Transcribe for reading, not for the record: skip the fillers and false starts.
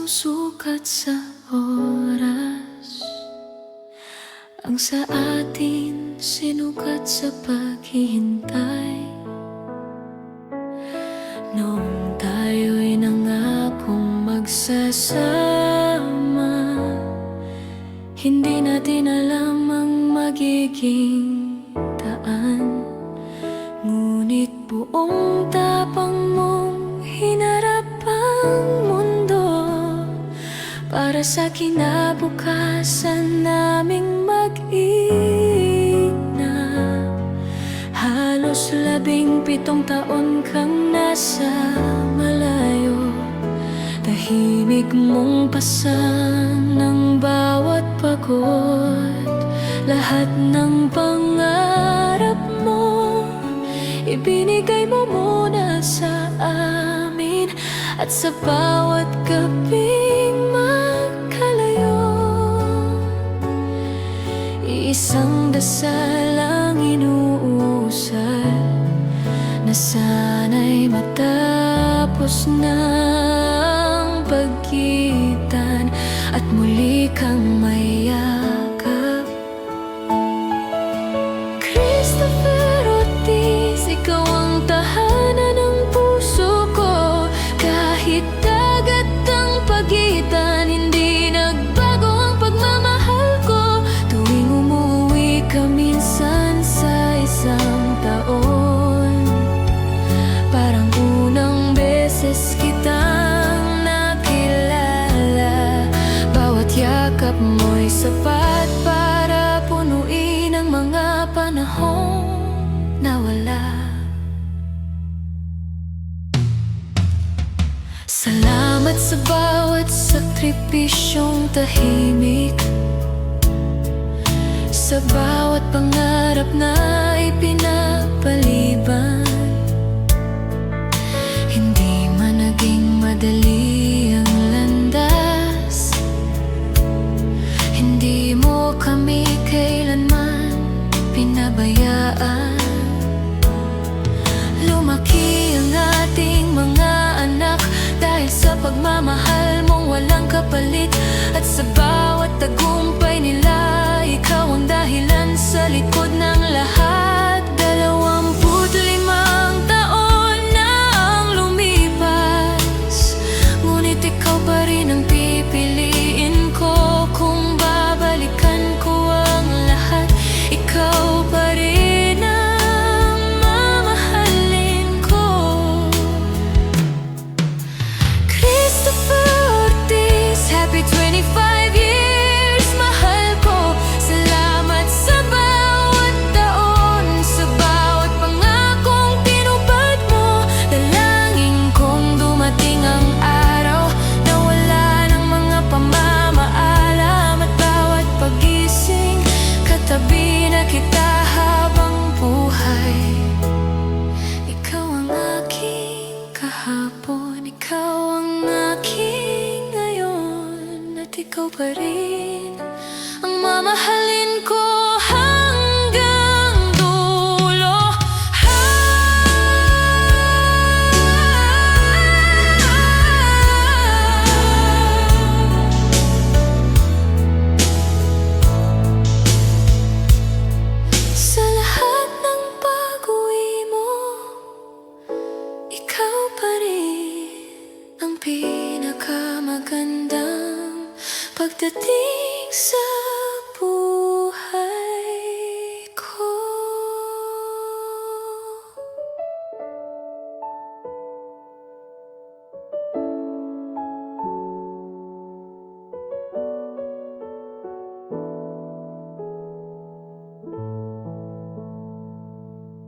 sumusukat sa oras. Ang sa atin sinukat sa paghihintay. Noong tayo'y nangakong magsasama, hindi natin alam ang magiging daan. Ngunit buong tapang mong hinarap ang mundo para sa kinabukasan naming mag-ina. Halos 17 taon kang nasa malayo, tahimik mong pasan ng bawat pagod. Lahat ng pangarap mo ibinigay mo muna sa amin, at sa bawat gabing magkalayo, iisang dasal ang inuusal, na sana'y matapos ng pagitan at muli kang mayakap. Christopher Ortiz, ikaw ang tahanan ng puso ko. Kahit dagat ang pagitan, hindi nagbago ang pagmamahal ko. Tuwing umuwi ka minsan sa isang taon, parang unang beses kitang nakilala. Bawat yakap mo'y sapat para punuin ang mga panahong nawala. Salamat sa bawat sakripisyong tahimik, sa bawat pangarap na ipinapaliban. Hindi man naging madali ang landas, hindi mo kami kailanman pinabayaan. Lumaki ang ating mga anak dahil sa pagmamahal mong walang kapalit. At sa bawat tagumpay nila, ikaw ang dahilan sa likod ng lahat. 25 taon na ang lumipas, ngunit ikaw pa rin ang pipiliin ko. Kung babalikan ko ang lahat, ikaw pa rin ang mamahalin ko. Christopher Ortiz, happy 25 years, mahal ko. Salamat sa bawat taon, sa bawat pangakong tinupad mo. Dalangin kong dumating ang araw na wala ng mga pamamaalam, at bawat pagising katabi na kita habang buhay. Ikaw ang aking kahapon, ikaw ang aking ngayon, at ikaw pa rin ang mamahalin ko hanggang dulo. Sa lahat ng pag-uwi mo, ikaw pa rin ang pinakamagandang pagdating